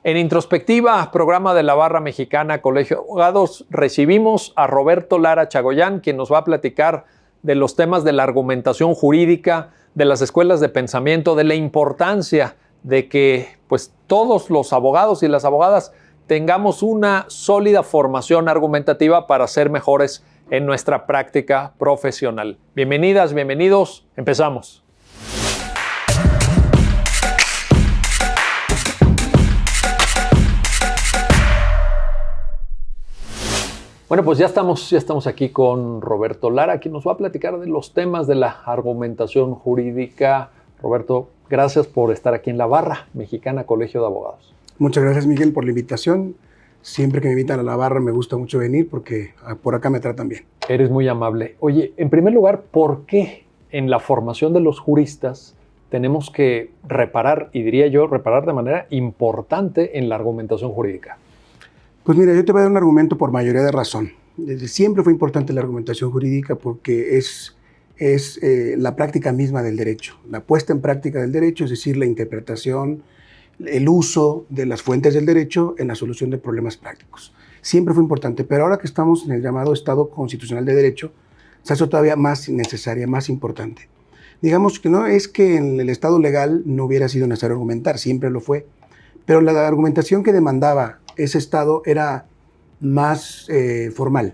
En Introspectiva, programa de la Barra Mexicana Colegio de Abogados, recibimos a Roberto Lara Chagoyán, quien nos va a platicar de los temas de la argumentación jurídica, de las escuelas de pensamiento, de la importancia de que pues, todos los abogados y las abogadas tengamos una sólida formación argumentativa para ser mejores en nuestra práctica profesional. Bienvenidas, bienvenidos, empezamos. Bueno, pues ya estamos aquí con Roberto Lara, quien nos va a platicar de los temas de la argumentación jurídica. Roberto, gracias por estar aquí en la Barra Mexicana Colegio de Abogados. Muchas gracias, Miguel, por la invitación. Siempre que me invitan a la Barra me gusta mucho venir porque por acá me tratan bien. Eres muy amable. Oye, en primer lugar, ¿por qué en la formación de los juristas tenemos que reparar, y diría yo, reparar de manera importante en la argumentación jurídica? Pues mira, yo te voy a dar un argumento por mayoría de razón. Desde siempre fue importante la argumentación jurídica porque es la práctica misma del derecho, la puesta en práctica del derecho, es decir, la interpretación, el uso de las fuentes del derecho en la solución de problemas prácticos. Siempre fue importante, pero ahora que estamos en el llamado Estado Constitucional de Derecho, se hace todavía más necesaria, más importante. Digamos que no es que en el Estado legal no hubiera sido necesario argumentar, siempre lo fue, pero la argumentación que demandaba ese Estado era más formal,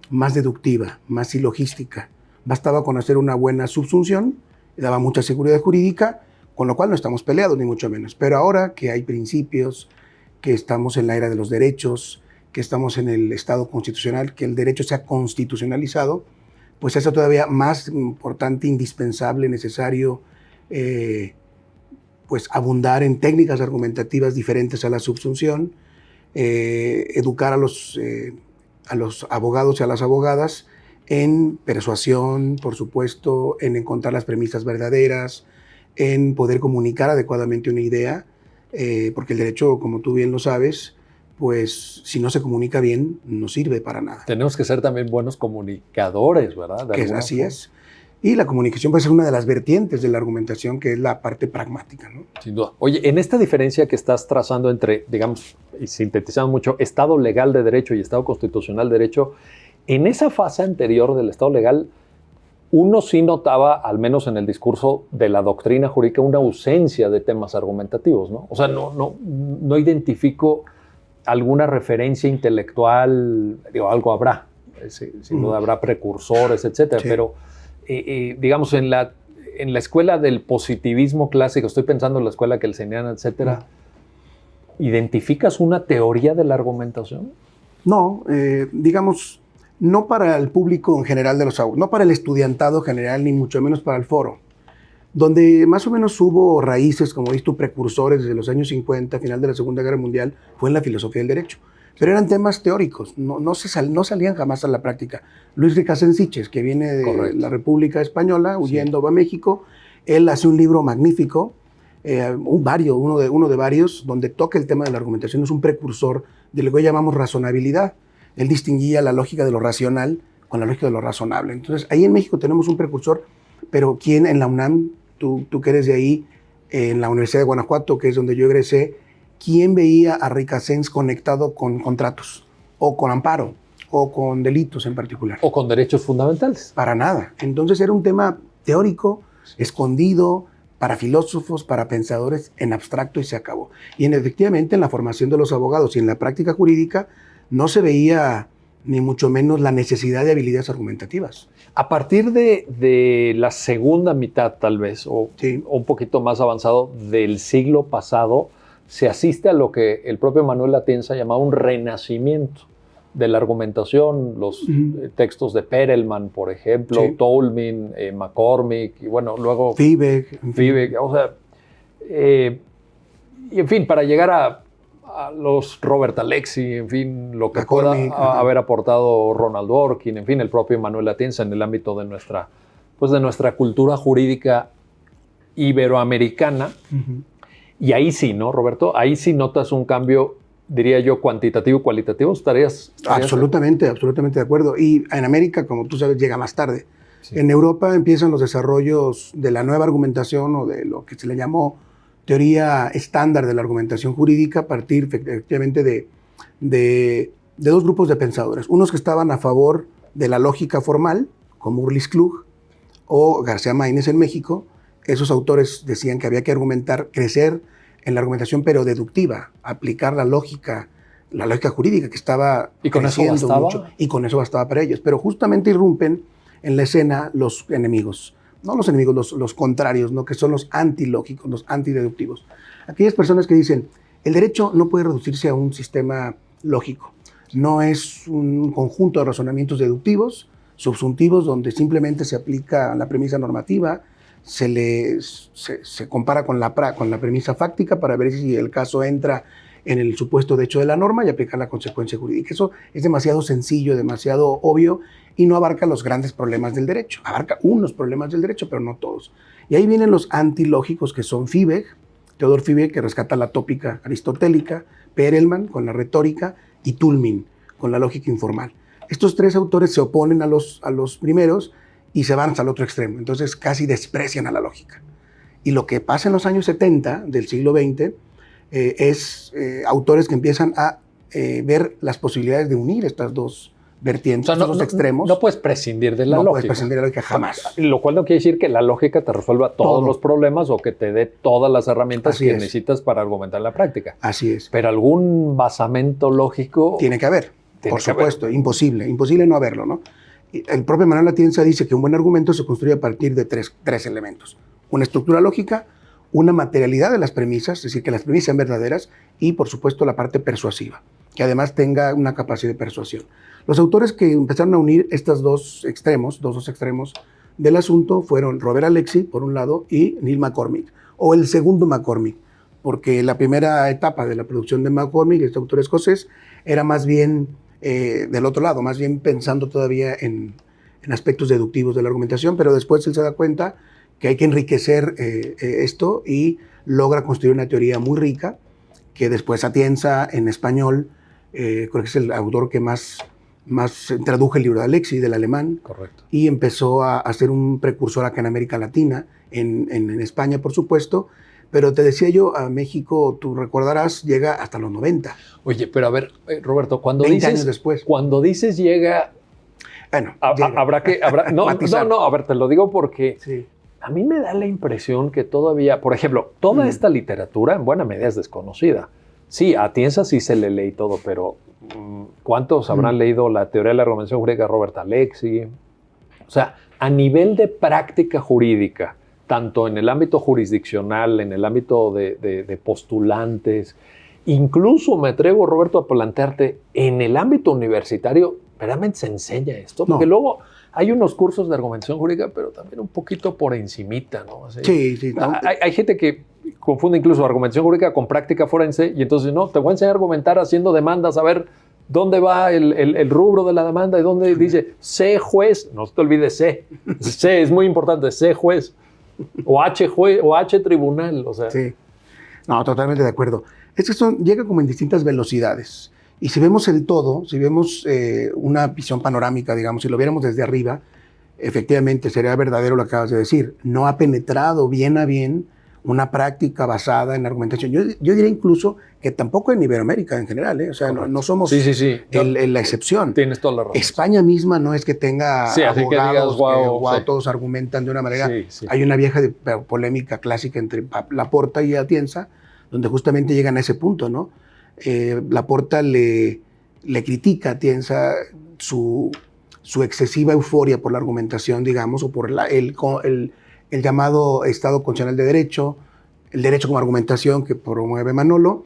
más deductiva, más silogística. Bastaba con hacer una buena subsunción, daba mucha seguridad jurídica, con lo cual no estamos peleados, ni mucho menos. Pero ahora que hay principios, que estamos en la era de los derechos, que estamos en el Estado constitucional, que el derecho se ha constitucionalizado, pues es todavía más importante, indispensable, necesario, pues abundar en técnicas argumentativas diferentes a la subsunción, educar a los abogados y a las abogadas en persuasión, por supuesto, en encontrar las premisas verdaderas, en poder comunicar adecuadamente una idea, porque el derecho, como tú bien lo sabes, pues si no se comunica bien, no sirve para nada. Tenemos que ser también buenos comunicadores, ¿verdad? Así es. Y la comunicación puede ser una de las vertientes de la argumentación, que es la parte pragmática, ¿no? Sin duda. Oye, en esta diferencia que estás trazando entre, digamos, y sintetizando mucho, Estado legal de derecho y Estado constitucional de derecho, en esa fase anterior del Estado legal, uno sí notaba, al menos en el discurso de la doctrina jurídica, una ausencia de temas argumentativos, ¿no? O sea, no identifico alguna referencia intelectual, digo, algo habrá, sin duda habrá precursores, etcétera, sí. Pero digamos, en la escuela del positivismo clásico, estoy pensando en la escuela kelseniana, etcétera, ¿identificas una teoría de la argumentación? No, digamos, no para el público en general de los abogados, no para el estudiantado general, ni mucho menos para el foro. Donde más o menos hubo raíces, como dices tú, precursores desde los años 50, final de la Segunda Guerra Mundial, fue en la filosofía del derecho. Pero eran temas teóricos, no salían jamás a la práctica. Luis Recasens, que viene de la República Española, huyendo a México, él hace un libro magnífico, uno de varios, donde toca el tema de la argumentación, es un precursor de lo que hoy llamamos razonabilidad. Él distinguía la lógica de lo racional con la lógica de lo razonable. Entonces, ahí en México tenemos un precursor, pero ¿quién en la UNAM, tú que eres de ahí, en la Universidad de Guanajuato, que es donde yo egresé, ¿quién veía a Recasens conectado con contratos, o con amparo, o con delitos en particular? O con derechos fundamentales. Para nada. Entonces era un tema teórico, escondido, para filósofos, para pensadores, en abstracto, y se acabó. Y efectivamente en la formación de los abogados y en la práctica jurídica no se veía ni mucho menos la necesidad de habilidades argumentativas. A partir de la segunda mitad, tal vez, o un poquito más avanzado del siglo pasado, se asiste a lo que el propio Manuel Atienza llamaba un renacimiento de la argumentación, los textos de Perelman, por ejemplo, Tolmin, McCormick, y bueno, luego Fiebeck, o sea, y en fin, para llegar a los Robert Alexi, en fin, lo que pueda haber aportado Ronald Dworkin, en fin, el propio Manuel Atienza en el ámbito de nuestra cultura jurídica iberoamericana. Y ahí sí, ¿no, Roberto? Ahí sí notas un cambio, diría yo, cuantitativo, cualitativo. ¿Estarías absolutamente de acuerdo. Y en América, como tú sabes, llega más tarde. Sí. En Europa empiezan los desarrollos de la nueva argumentación o de lo que se le llamó teoría estándar de la argumentación jurídica a partir efectivamente de dos grupos de pensadores. Unos que estaban a favor de la lógica formal, como Ulrich Klug o García Maínez en México. Esos autores decían que había que argumentar, crecer en la argumentación, pero deductiva, aplicar la lógica jurídica que estaba ¿Y con eso bastaba? mucho, y con eso bastaba para ellos. Pero justamente irrumpen en la escena los enemigos, no los enemigos, los contrarios, ¿no? Que son los antilógicos, los antideductivos. Aquellas personas que dicen, el derecho no puede reducirse a un sistema lógico, no es un conjunto de razonamientos deductivos, subsuntivos, donde simplemente se aplica la premisa normativa, se compara con la premisa fáctica para ver si el caso entra en el supuesto de hecho de la norma y aplicar la consecuencia jurídica. Eso es demasiado sencillo, demasiado obvio y no abarca los grandes problemas del derecho. Abarca unos problemas del derecho, pero no todos. Y ahí vienen los antilógicos, que son Fibeg, Theodor Fibeg, que rescata la tópica aristotélica, Perelman con la retórica y Toulmin con la lógica informal. Estos tres autores se oponen a los primeros y se van hasta el otro extremo. Entonces casi desprecian a la lógica. Y lo que pasa en los años 70 del siglo XX es autores que empiezan a ver las posibilidades de unir estas dos vertientes, estos dos extremos. No puedes prescindir de la lógica. No puedes prescindir de la lógica jamás. Lo cual no quiere decir que la lógica te resuelva todos los problemas o que te dé todas las herramientas que necesitas para argumentar la práctica. Así es. Pero algún basamento lógico... Tiene que haber, por supuesto. Imposible no haberlo, ¿no? El propio Manuel Atienza dice que un buen argumento se construye a partir de tres elementos. Una estructura lógica, una materialidad de las premisas, es decir, que las premisas sean verdaderas, y por supuesto la parte persuasiva, que además tenga una capacidad de persuasión. Los autores que empezaron a unir estos dos extremos del asunto fueron Robert Alexy, por un lado, y Neil McCormick, o el segundo McCormick, porque la primera etapa de la producción de McCormick, este autor escocés, era más bien del otro lado, más bien pensando todavía en aspectos deductivos de la argumentación, pero después él se da cuenta que hay que enriquecer esto y logra construir una teoría muy rica, que después Atienza en español, creo que es el autor que más tradujo el libro de Alexy, del alemán. Correcto. Y empezó a ser un precursor acá en América Latina, en España, por supuesto. Pero te decía yo, a México, tú recordarás, llega hasta los 90. Oye, pero a ver, Roberto, cuando 20 dices... años después. Cuando dices llega... Bueno, habrá que... No, a ver, te lo digo porque... Sí. A mí me da la impresión que todavía, por ejemplo, toda esta literatura en buena medida es desconocida. Sí, a Atienza sí se le lee todo, pero ¿cuántos habrán leído la teoría de la argumentación jurídica de Robert Alexy? O sea, a nivel de práctica jurídica, tanto en el ámbito jurisdiccional, en el ámbito de postulantes, incluso me atrevo, Roberto, a plantearte, en el ámbito universitario, ¿verdaderamente se enseña esto? Porque luego hay unos cursos de argumentación jurídica, pero también un poquito por encimita, ¿no? Así, sí. Hay gente que confunde incluso argumentación jurídica con práctica forense y entonces, no, te voy a enseñar a argumentar haciendo demandas, a ver dónde va el rubro de la demanda y dónde dice, sé juez, no te olvides sé, es muy importante, sé juez, o H juez, o H tribunal, o sea. Sí, no, totalmente de acuerdo. Es que llega como en distintas velocidades. Y si vemos el todo, si vemos una visión panorámica, digamos, si lo viéramos desde arriba, efectivamente sería verdadero lo que acabas de decir. No ha penetrado bien a bien una práctica basada en argumentación. Yo diría incluso que tampoco en Iberoamérica en general, ¿eh? O sea, no somos la excepción. Tienes toda la razón. España misma no es que tenga abogados que todos argumentan de una manera. Hay una vieja polémica clásica entre Laporta y Atienza, donde justamente llegan a ese punto, ¿no? Laporta le critica a Atienza su excesiva euforia por la argumentación, digamos, o por el llamado Estado Constitucional de Derecho, el derecho como argumentación que promueve Manolo,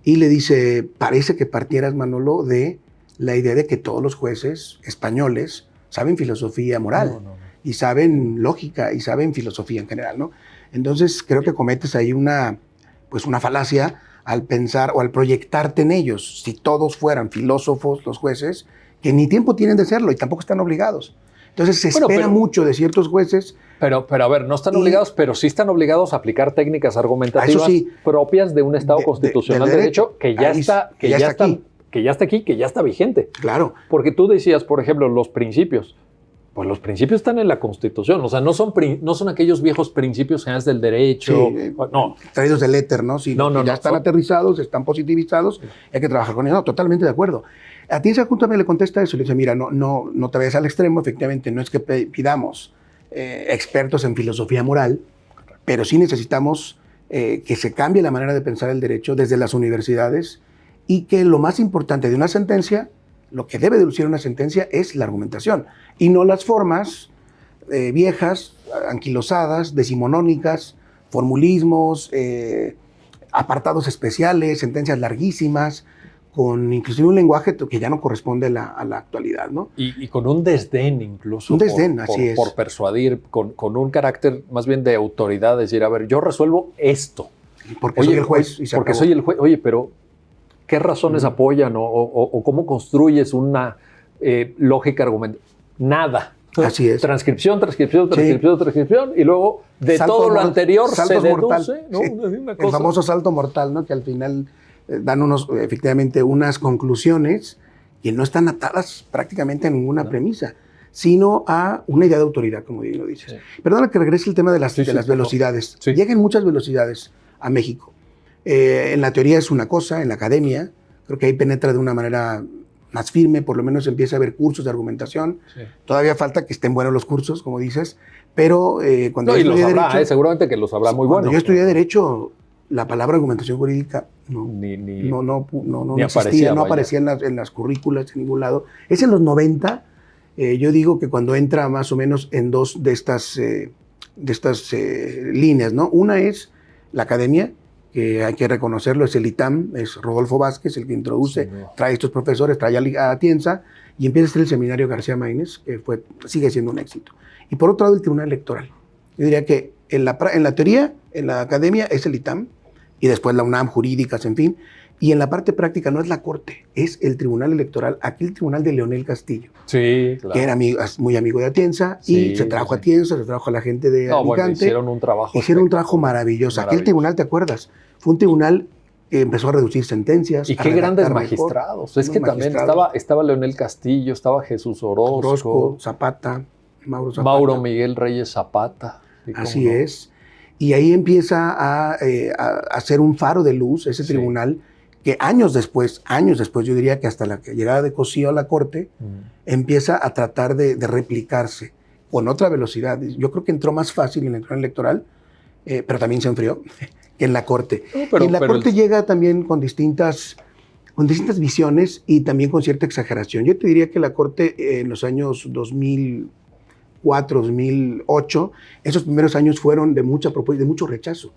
y le dice, parece que partieras, Manolo, de la idea de que todos los jueces españoles saben filosofía moral, y saben lógica, y saben filosofía en general, ¿no? Entonces creo que cometes ahí una falacia al pensar o al proyectarte en ellos. Si todos fueran filósofos, los jueces, que ni tiempo tienen de serlo y tampoco están obligados. Entonces se espera mucho de ciertos jueces. Pero a ver, no están obligados, pero sí están obligados a aplicar técnicas argumentativas propias de un Estado constitucional de derecho que ya está aquí, que ya está vigente. Claro. Porque tú decías, por ejemplo, los principios. Pues los principios están en la Constitución, o sea, no son aquellos viejos principios generales del derecho, Sí, no. traídos del éter, ¿no? Sí, No, ya están aterrizados, están positivizados, hay que trabajar con ellos. No, totalmente de acuerdo. A Atienza Junta me le contesta eso, le dice, mira, no te vayas al extremo, efectivamente, no es que pidamos expertos en filosofía moral, pero sí necesitamos que se cambie la manera de pensar el derecho desde las universidades y que lo más importante de una sentencia, lo que debe deducir una sentencia es la argumentación y no las formas viejas, anquilosadas, decimonónicas, formulismos, apartados especiales, sentencias larguísimas, con inclusive un lenguaje que ya no corresponde a la actualidad, ¿no? Y con un desdén incluso. Un desdén, así es. Por persuadir, con un carácter más bien de autoridad, decir, a ver, yo resuelvo esto. Porque soy el juez. Y porque soy el juez. Oye, pero ¿qué razones apoyan o cómo construyes una lógica argumental? Nada. Así es. Transcripción, Sí. y luego de todo lo anterior se deduce, ¿no? Sí. Una cosa. El famoso salto mortal, ¿no? Que al final dan efectivamente unas conclusiones que no están atadas prácticamente a ninguna premisa, sino a una idea de autoridad, como bien lo dices. Sí. Perdona que regrese el tema de las velocidades. Sí. Llegan muchas velocidades a México. En la teoría es una cosa, en la academia, creo que ahí penetra de una manera más firme, por lo menos empieza a haber cursos de argumentación. Sí. Todavía falta que estén buenos los cursos, como dices, pero cuando yo estudié derecho... seguramente que los habrá muy buenos. Cuando yo estudié derecho, la palabra argumentación jurídica no aparecía en las currículas en ningún lado. Es en los 90, yo digo que cuando entra más o menos en dos de estas líneas, ¿no? Una es la academia, que hay que reconocerlo, es el ITAM, es Rodolfo Vázquez el que introduce, trae estos profesores, trae a Atienza, y empieza a ser el seminario García Maínez, que sigue siendo un éxito. Y por otro lado, el Tribunal Electoral. Yo diría que en la teoría, en la academia, es el ITAM, y después la UNAM, jurídicas, en fin. Y en la parte práctica no es la Corte, es el Tribunal Electoral, aquí el Tribunal de Leonel Castillo. Sí, claro. Que era muy amigo de Atienza, y se trajo a Atienza, se trajo a la gente de Alicante. Bueno, hicieron un trabajo maravilloso. Aquí el tribunal, ¿te acuerdas? Fue un tribunal que empezó a reducir sentencias. Y qué grandes magistrados. Es que también estaba Leonel Castillo, estaba Jesús Orozco, Zapata, Mauro Miguel Reyes Zapata. Así es. Y ahí empieza a hacer un faro de luz ese tribunal que años después, yo diría que hasta la llegada de Cosío a la Corte, empieza a tratar de replicarse con otra velocidad. Yo creo que entró más fácil en el tribunal electoral, pero también se enfrió que en la Corte. Y en la Corte llega también con distintas visiones y también con cierta exageración. Yo te diría que la Corte en los años 2004, 2008, esos primeros años fueron de mucha propuesta, de mucho rechazo.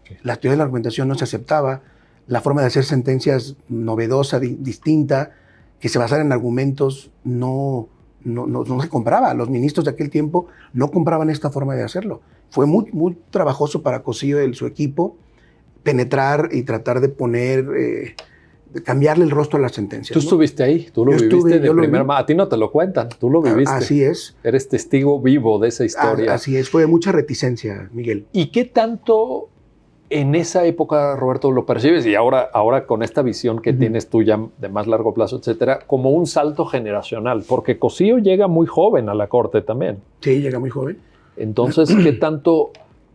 Sí. La teoría de la argumentación no se aceptaba, la forma de hacer sentencias novedosa, distinta, que se basara en argumentos, no se compraba. Los ministros de aquel tiempo no compraban esta forma de hacerlo. Fue muy trabajoso para Cosío y su equipo penetrar y tratar de poner, de cambiarle el rostro a las sentencias. Tú estuviste ahí, tú lo viviste de primera mano. A ti no te lo cuentan, tú lo viviste. Así es. Eres testigo vivo de esa historia. Así es, fue mucha reticencia, Miguel. ¿Y qué tanto en esa época, Roberto, lo percibes? Y ahora con esta visión que tienes tú ya de más largo plazo, etcétera, como un salto generacional, porque Cosío llega muy joven a la Corte también. Sí, llega muy joven. Entonces, ¿qué tanto,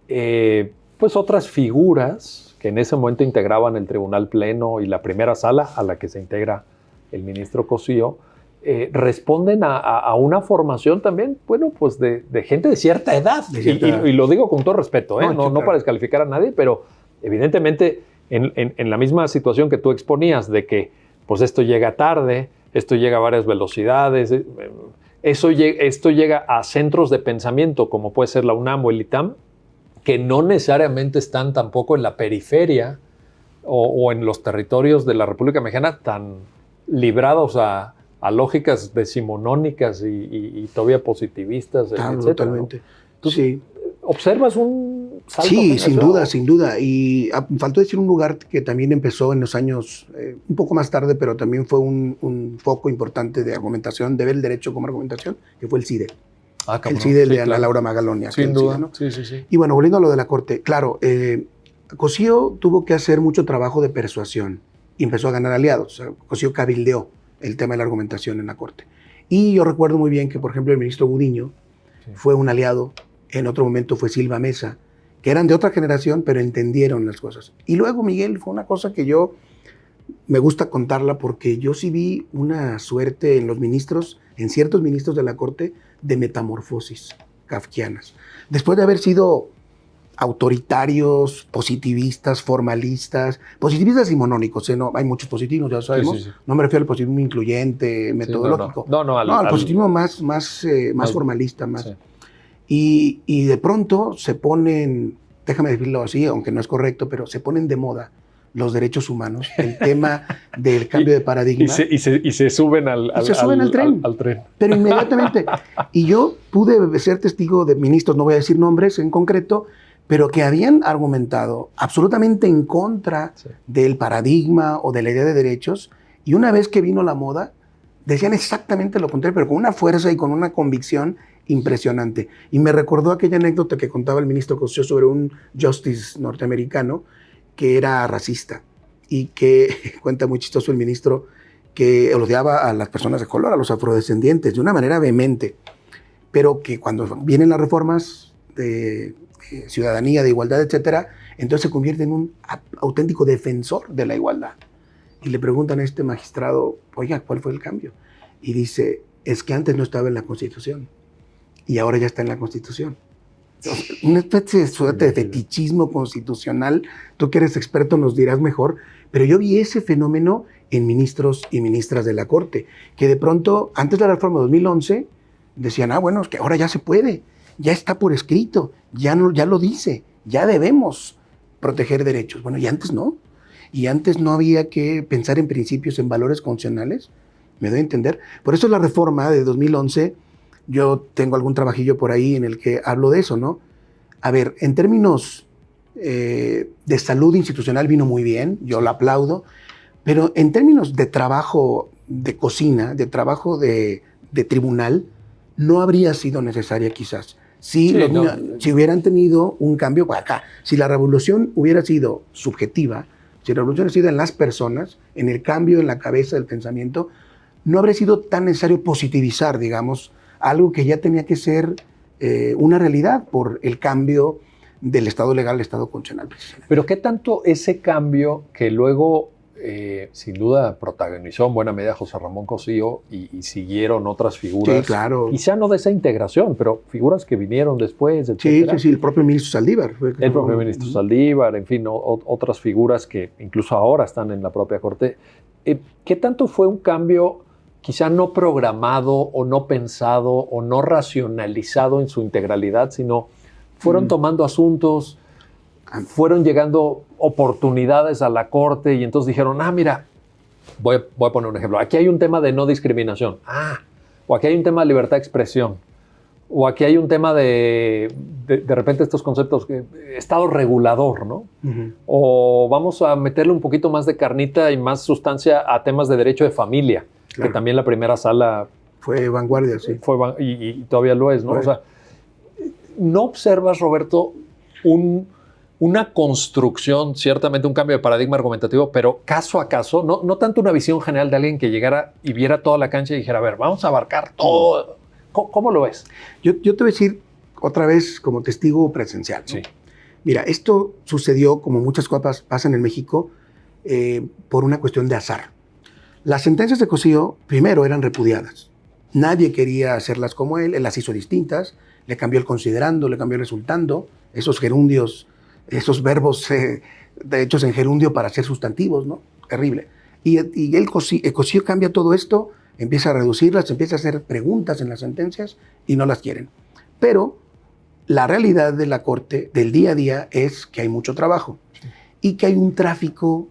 pues otras figuras que en ese momento integraban el Tribunal Pleno y la primera sala a la que se integra el ministro Cosío, responden a una formación también, bueno, pues de gente de cierta edad? Y lo digo con todo respeto, no para descalificar a nadie, pero evidentemente en la misma situación que tú exponías de que pues esto llega tarde, esto llega a varias velocidades, esto llega a centros de pensamiento como puede ser la UNAM o el ITAM, que no necesariamente están tampoco en la periferia o en los territorios de la República Mexicana tan librados a lógicas decimonónicas y todavía positivistas, etcétera, totalmente. ¿no? ¿Tú observas un salto? Sí, sin duda. Y faltó decir un lugar que también empezó en los años, un poco más tarde, pero también fue un foco importante de argumentación, de ver el derecho como argumentación, que fue el CIDE. El CIDE de Ana Laura Magalonia. Sin duda, CIDE, ¿no? Sí. Y bueno, volviendo a lo de la Corte, claro, Cosío tuvo que hacer mucho trabajo de persuasión y empezó a ganar aliados. O sea, Cosío cabildeó el tema de la argumentación en la Corte. Y yo recuerdo muy bien que, por ejemplo, el ministro Gudiño fue un aliado, en otro momento fue Silva Mesa, que eran de otra generación, pero entendieron las cosas. Y luego, Miguel, fue una cosa que yo me gusta contarla porque yo sí vi una suerte en los ministros, en ciertos ministros de la Corte, de metamorfosis kafkianas. Después de haber sido autoritarios, positivistas, formalistas, positivistas y monónicos, ¿eh? No, hay muchos positivos, ya lo sabemos. Sí. No me refiero al positivismo incluyente, metodológico. Al positivismo más formalista, más. Sí. Y de pronto se ponen, déjame decirlo así, aunque no es correcto, pero se ponen de moda los derechos humanos, el tema del cambio de paradigma. Y se suben al tren. Al tren. Pero inmediatamente. Y yo pude ser testigo de ministros, no voy a decir nombres en concreto, pero que habían argumentado absolutamente en contra del paradigma o de la idea de derechos, y una vez que vino la moda, decían exactamente lo contrario, pero con una fuerza y con una convicción impresionante. Y me recordó aquella anécdota que contaba el ministro Cosío sobre un justice norteamericano que era racista y que, cuenta muy chistoso el ministro, que odiaba a las personas de color, a los afrodescendientes, de una manera vehemente, pero que cuando vienen las reformas de ciudadanía, de igualdad, etcétera, entonces se convierte en un auténtico defensor de la igualdad. Y le preguntan a este magistrado, oiga, ¿cuál fue el cambio? Y dice, es que antes no estaba en la Constitución y ahora ya está en la Constitución. Una especie de fetichismo constitucional, tú que eres experto nos dirás mejor, pero yo vi ese fenómeno en ministros y ministras de la Corte, que de pronto, antes de la reforma de 2011, decían, bueno, es que ahora ya se puede, ya está por escrito, ya lo dice, ya debemos proteger derechos. Bueno, y antes no. Y antes no había que pensar en principios, en valores constitucionales, me doy a entender. Por eso la reforma de 2011, yo tengo algún trabajillo por ahí en el que hablo de eso, ¿no? A ver, en términos de salud institucional vino muy bien, yo lo aplaudo, pero en términos de trabajo de cocina, de trabajo de tribunal, no habría sido necesaria quizás. Si hubieran tenido un cambio para acá, si la revolución hubiera sido subjetiva, si la revolución hubiera sido en las personas, en el cambio en la cabeza del pensamiento, no habría sido tan necesario positivizar, digamos, algo que ya tenía que ser una realidad por el cambio del Estado legal al Estado constitucional. Pero ¿qué tanto ese cambio que luego, sin duda, protagonizó en buena medida José Ramón Cosío y siguieron otras figuras? Sí, claro. Quizá no de esa integración, pero figuras que vinieron después, etcétera. Sí, el propio ministro Saldívar. El propio ministro Saldívar, en fin, otras figuras que incluso ahora están en la propia Corte. ¿Qué tanto fue un cambio quizá no programado o no pensado o no racionalizado en su integralidad, sino fueron tomando asuntos, fueron llegando oportunidades a la Corte y entonces dijeron, mira, voy a poner un ejemplo, aquí hay un tema de no discriminación, o aquí hay un tema de libertad de expresión, o aquí hay un tema de repente estos conceptos, Estado regulador, ¿no? Uh-huh. O vamos a meterle un poquito más de carnita y más sustancia a temas de derecho de familia, claro, que también la primera sala fue vanguardia, sí. Y todavía lo es, ¿no? Pues. O sea, ¿no observas, Roberto, una construcción, ciertamente un cambio de paradigma argumentativo, pero caso a caso, no tanto una visión general de alguien que llegara y viera toda la cancha y dijera, a ver, vamos a abarcar todo? ¿Cómo lo ves? Yo te voy a decir otra vez como testigo presencial, ¿no? Sí. Mira, esto sucedió, como muchas cosas pasan en México, por una cuestión de azar. Las sentencias de Cosío, primero, eran repudiadas. Nadie quería hacerlas como él las hizo distintas, le cambió el considerando, le cambió el resultando, esos gerundios, esos verbos hechos en gerundio para ser sustantivos, ¿no? Terrible. Y el Cosío cambia todo esto, empieza a reducirlas, empieza a hacer preguntas en las sentencias y no las quieren. Pero la realidad de la Corte, del día a día, es que hay mucho trabajo y que hay un tráfico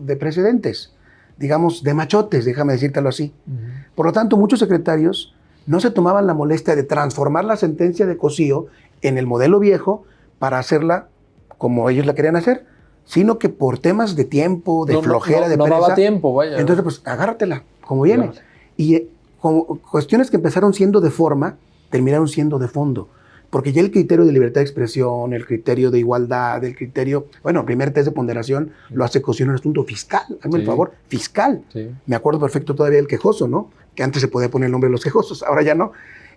de precedentes, digamos, de machotes, déjame decírtelo así. Uh-huh. Por lo tanto, muchos secretarios no se tomaban la molestia de transformar la sentencia de Cosío en el modelo viejo para hacerla como ellos la querían hacer, sino que por temas de tiempo, de flojera, de pereza. No daba tiempo, vaya. Entonces, pues, agárratela, como viene. Claro. Y como cuestiones que empezaron siendo de forma, terminaron siendo de fondo. Porque ya el criterio de libertad de expresión, el criterio de igualdad, el criterio, bueno, el primer test de ponderación lo hace Cosío en un asunto fiscal, hazme el favor, fiscal. Sí. Me acuerdo perfecto todavía del quejoso, ¿no? que antes se podía poner el nombre de los quejosos, ahora ya no.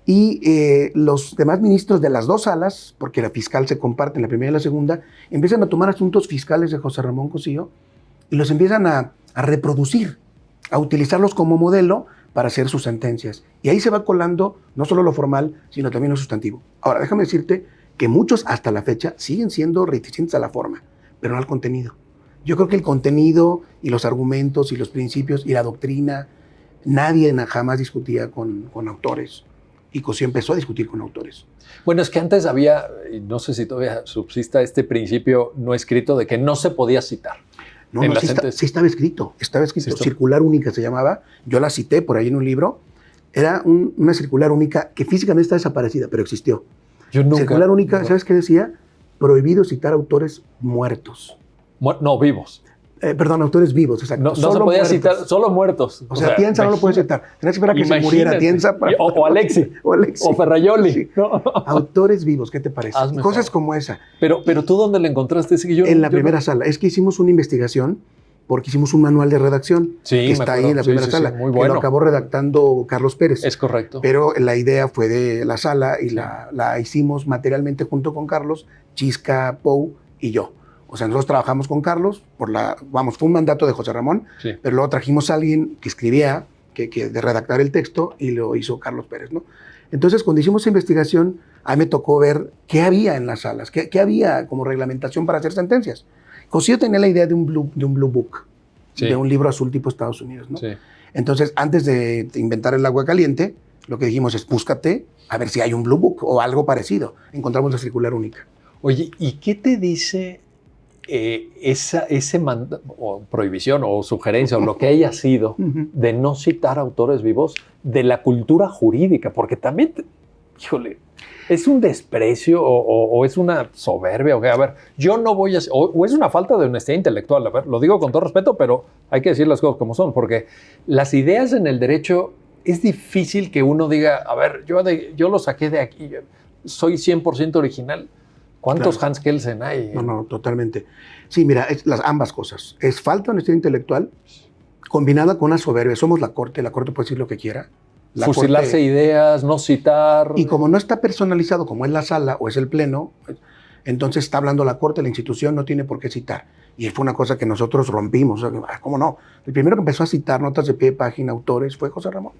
Y los demás ministros de las dos salas, porque la fiscal se comparte en la primera y la segunda, empiezan a tomar asuntos fiscales de José Ramón Cosío y los empiezan a reproducir, a utilizarlos como modelo para hacer sus sentencias. Y ahí se va colando no solo lo formal, sino también lo sustantivo. Ahora, déjame decirte que muchos hasta la fecha siguen siendo reticentes a la forma, pero no al contenido. Yo creo que el contenido y los argumentos y los principios y la doctrina, nadie jamás discutía con autores. Y Cosío empezó a discutir con autores. Bueno, es que antes había, y no sé si todavía subsista este principio no escrito de que no se podía citar. No, sí estaba escrito. Circular única se llamaba. Yo la cité por ahí en un libro. Era una circular única que físicamente está desaparecida, pero existió. Yo nunca. Circular única, ¿sabes qué decía? Prohibido citar autores muertos. No, vivos. Perdón, autores vivos, exacto. No se podía citar, solo muertos. O sea, Tienza no lo puede citar. Tenías que esperar a que se muriera Tienza. O Alexi. O Ferrayoli. Sí. No. Autores vivos, ¿qué te parece? Cosas como esa. Pero tú, ¿dónde le encontraste? En la primera sala. Es que hicimos una investigación porque hicimos un manual de redacción que está ahí en la primera sala. Muy bueno. Que lo acabó redactando Carlos Pérez. Es correcto. Pero la idea fue de la sala y la hicimos materialmente junto con Carlos, Chisca, Pou y yo. O sea, nosotros trabajamos con Carlos, fue un mandato de José Ramón, pero luego trajimos a alguien que escribía, de redactar el texto, y lo hizo Carlos Pérez, ¿no? Entonces, cuando hicimos esa investigación, a mí me tocó ver qué había en las salas, qué había como reglamentación para hacer sentencias. Cosío tenía la idea de un blue book, de un libro azul tipo Estados Unidos, ¿no? Sí. Entonces, antes de inventar el agua caliente, lo que dijimos es, búscate a ver si hay un blue book o algo parecido. Encontramos la circular única. Oye, ¿y qué te dice o prohibición o sugerencia o lo que haya sido de no citar autores vivos de la cultura jurídica? Porque también, híjole, es un desprecio o es una soberbia. A ver, yo no voy a... O es una falta de honestidad intelectual. A ver, lo digo con todo respeto, pero hay que decir las cosas como son, porque las ideas en el derecho es difícil que uno diga, a ver, yo lo saqué de aquí, soy 100% original. ¿Cuántos Hans Kelsen hay? No, totalmente. Sí, mira, ambas cosas. Es falta de honestidad intelectual combinada con una soberbia. Somos la corte puede decir lo que quiera. Fusilarse ideas, no citar. Y como no está personalizado como es la sala o es el pleno, entonces está hablando la corte, la institución no tiene por qué citar. Y fue una cosa que nosotros rompimos. ¿Cómo no? El primero que empezó a citar notas de pie de página, autores, fue José Ramón.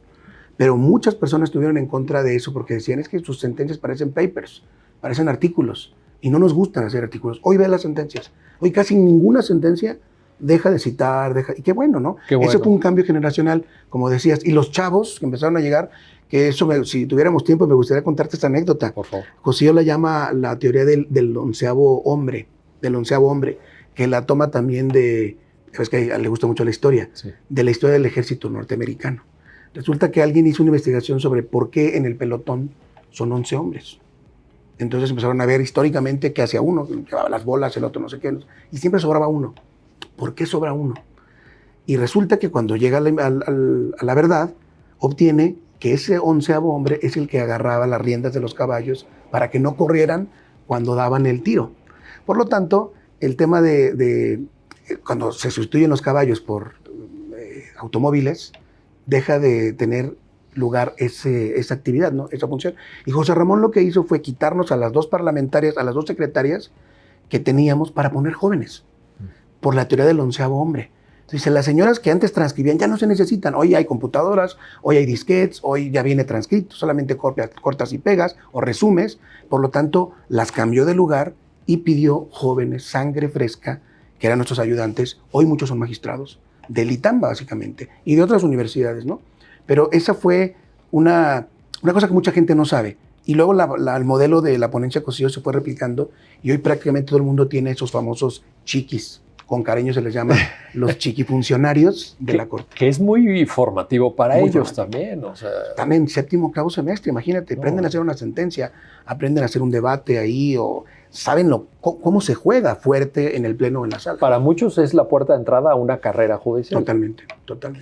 Pero muchas personas estuvieron en contra de eso porque decían, es que sus sentencias parecen papers, parecen artículos. Y no nos gustan hacer artículos. Hoy ve las sentencias. Hoy casi ninguna sentencia deja de citar. Y qué bueno, ¿no? Qué bueno. Ese fue un cambio generacional, como decías. Y los chavos que empezaron a llegar, que eso, si tuviéramos tiempo, me gustaría contarte esta anécdota. Por favor. Cosío la llama la teoría del onceavo hombre, que la toma también es que le gusta mucho la historia, de la historia del ejército norteamericano. Resulta que alguien hizo una investigación sobre por qué en el pelotón son 11 hombres. Entonces empezaron a ver históricamente qué hacía uno, llevaba las bolas, el otro no sé qué, y siempre sobraba uno. ¿Por qué sobra uno? Y resulta que cuando llega a la verdad, obtiene que ese 11º hombre es el que agarraba las riendas de los caballos para que no corrieran cuando daban el tiro. Por lo tanto, el tema de cuando se sustituyen los caballos por automóviles, deja de tener lugar esa actividad, ¿no? Esa función. Y José Ramón lo que hizo fue quitarnos a las dos parlamentarias, a las dos secretarias que teníamos para poner jóvenes, por la teoría del 11º hombre. Entonces, las señoras que antes transcribían ya no se necesitan. Hoy hay computadoras, hoy hay disquetes, hoy ya viene transcrito, solamente cortas y pegas o resumes. Por lo tanto, las cambió de lugar y pidió jóvenes, sangre fresca, que eran nuestros ayudantes. Hoy muchos son magistrados, del ITAM básicamente, y de otras universidades, ¿no? Pero esa fue una cosa que mucha gente no sabe. Y luego el modelo de la ponencia Cosío se fue replicando y hoy prácticamente todo el mundo tiene esos famosos chiquis. Con cariño se les llama los chiquifuncionarios de la corte. Que es muy formativo para ellos también. O sea, están en 7º, 8º semestre, imagínate. Aprenden a hacer una sentencia, aprenden a hacer un debate ahí o saben cómo se juega fuerte en el pleno o en la sala. Para muchos es la puerta de entrada a una carrera judicial. Totalmente.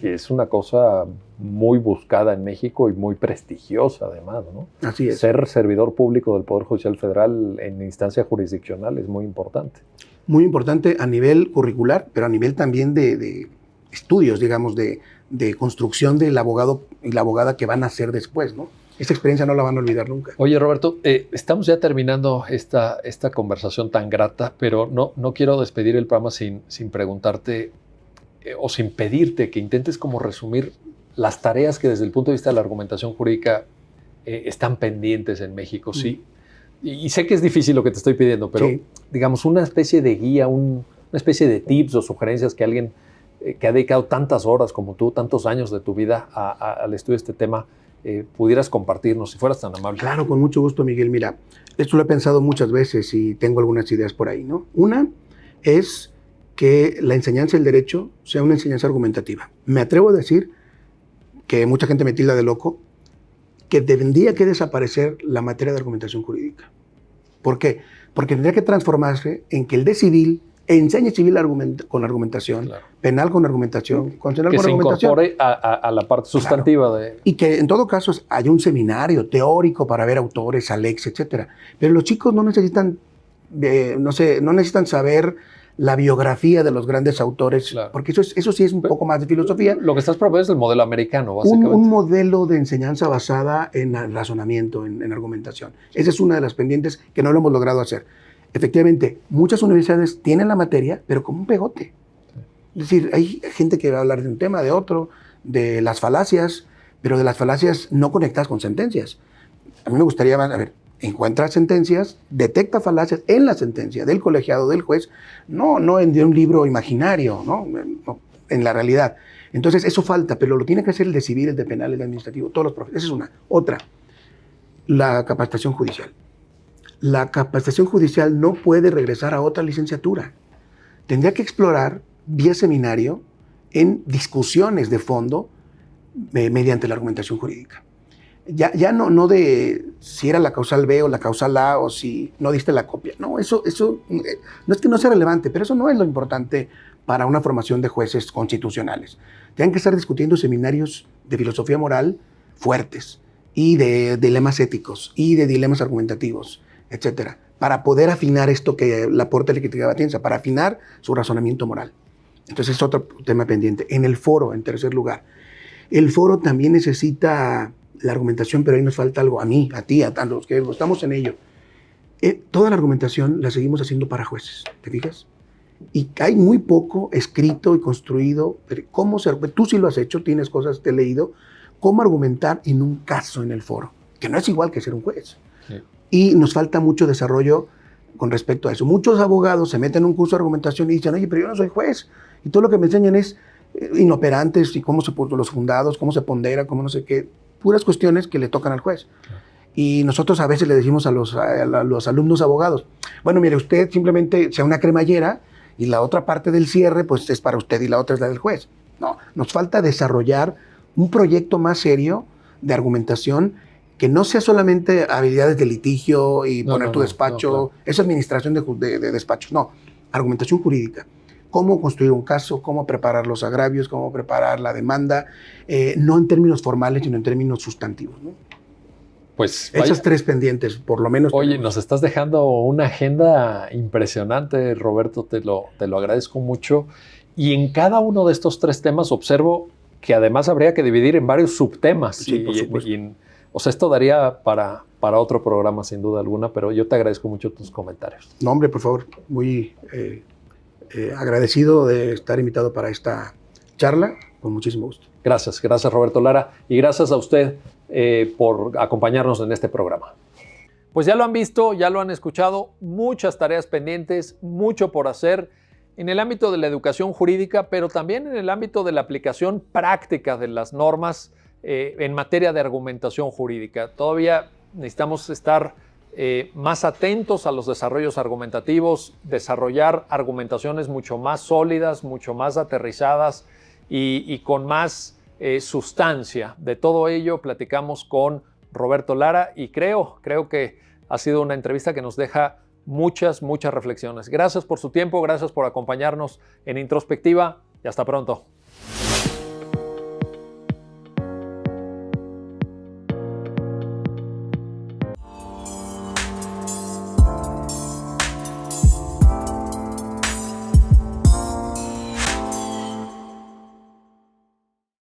Y es una cosa muy buscada en México y muy prestigiosa además, ¿no? Así es. Ser servidor público del Poder Judicial Federal en instancia jurisdiccional es muy importante. Muy importante a nivel curricular, pero a nivel también de estudios, digamos, de construcción del abogado y la abogada que van a ser después, ¿no? Esa experiencia no la van a olvidar nunca. Oye, Roberto, estamos ya terminando esta conversación tan grata, pero no quiero despedir el programa sin preguntarte o sin pedirte que intentes como resumir las tareas que desde el punto de vista de la argumentación jurídica están pendientes en México. Sí. Y sé que es difícil lo que te estoy pidiendo, pero digamos una especie de guía, una especie de tips o sugerencias que alguien que ha dedicado tantas horas como tú, tantos años de tu vida al estudio de este tema, pudieras compartirnos, si fueras tan amable. Claro, con mucho gusto, Miguel. Mira, esto lo he pensado muchas veces y tengo algunas ideas por ahí, ¿no? Una es que la enseñanza del derecho sea una enseñanza argumentativa. Me atrevo a decir que mucha gente me tilda de loco, que tendría que desaparecer la materia de argumentación jurídica. ¿Por qué? Porque tendría que transformarse en que el de civil enseñe civil con argumentación, claro, penal con argumentación, constitucional con argumentación. Que se incorpore a la parte sustantiva, claro, de... Y que en todo caso haya un seminario teórico para ver autores, Alex, etc. Pero los chicos no necesitan, no necesitan saber la biografía de los grandes autores, claro, porque eso sí es un poco más de filosofía. Lo que estás proponiendo es el modelo americano, básicamente. Un modelo de enseñanza basada en razonamiento, en argumentación. Esa es una de las pendientes que no lo hemos logrado hacer. Efectivamente, muchas universidades tienen la materia, pero como un pegote. Es decir, hay gente que va a hablar de un tema, de otro, de las falacias, pero de las falacias no conectadas con sentencias. A mí me gustaría, a ver, encuentra sentencias, detecta falacias en la sentencia del colegiado, del juez, no de un libro imaginario, no, en la realidad. Entonces, eso falta, pero lo tiene que hacer el de civil, el de penal, el de administrativo, todos los profesores. Esa es una. Otra, la capacitación judicial. La capacitación judicial no puede regresar a otra licenciatura. Tendría que explorar, vía seminario, en discusiones de fondo mediante la argumentación jurídica. Ya no de si era la causal B o la causal A o si no diste la copia. No, eso no es que no sea relevante, pero eso no es lo importante para una formación de jueces constitucionales. Tienen que estar discutiendo seminarios de filosofía moral fuertes y de dilemas éticos y de dilemas argumentativos, etcétera, para poder afinar esto que la Porta Electricidad Atienza, para afinar su razonamiento moral. Entonces es otro tema pendiente. En el foro, en tercer lugar, el foro también necesita la argumentación, pero ahí nos falta algo, a mí, a ti, a los que estamos en ello. Toda la argumentación la seguimos haciendo para jueces, ¿te fijas? Y hay muy poco escrito y construido, tú sí lo has hecho, tienes cosas, te he leído, cómo argumentar en un caso en el foro, que no es igual que ser un juez. Sí. Y nos falta mucho desarrollo con respecto a eso. Muchos abogados se meten en un curso de argumentación y dicen, oye, pero yo no soy juez. Y todo lo que me enseñan es inoperantes y cómo se ponen los fundados, cómo se pondera, cómo no sé qué. Puras cuestiones que le tocan al juez. Y nosotros a veces le decimos a los alumnos abogados, bueno, mire, usted simplemente sea una cremallera y la otra parte del cierre pues es para usted y la otra es la del juez. No, nos falta desarrollar un proyecto más serio de argumentación que no sea solamente habilidades de litigio y poner tu despacho, claro, es administración de despachos, no, argumentación jurídica. Cómo construir un caso, cómo preparar los agravios, cómo preparar la demanda, no en términos formales, sino en términos sustantivos, ¿no? Pues esas tres pendientes, por lo menos. Oye, nos estás dejando una agenda impresionante, Roberto, te lo agradezco mucho. Y en cada uno de estos tres temas observo que además habría que dividir en varios subtemas. Sí, por supuesto. O sea, esto daría para otro programa, sin duda alguna, pero yo te agradezco mucho tus comentarios. No, hombre, por favor, muy agradecido de estar invitado para esta charla, con muchísimo gusto. Gracias Roberto Lara, y gracias a usted por acompañarnos en este programa. Pues ya lo han visto, ya lo han escuchado, muchas tareas pendientes, mucho por hacer en el ámbito de la educación jurídica, pero también en el ámbito de la aplicación práctica de las normas en materia de argumentación jurídica. Todavía necesitamos estar más atentos a los desarrollos argumentativos, desarrollar argumentaciones mucho más sólidas, mucho más aterrizadas y con más sustancia. De todo ello platicamos con Roberto Lara y creo que ha sido una entrevista que nos deja muchas reflexiones. Gracias por su tiempo, gracias por acompañarnos en Introspectiva y hasta pronto.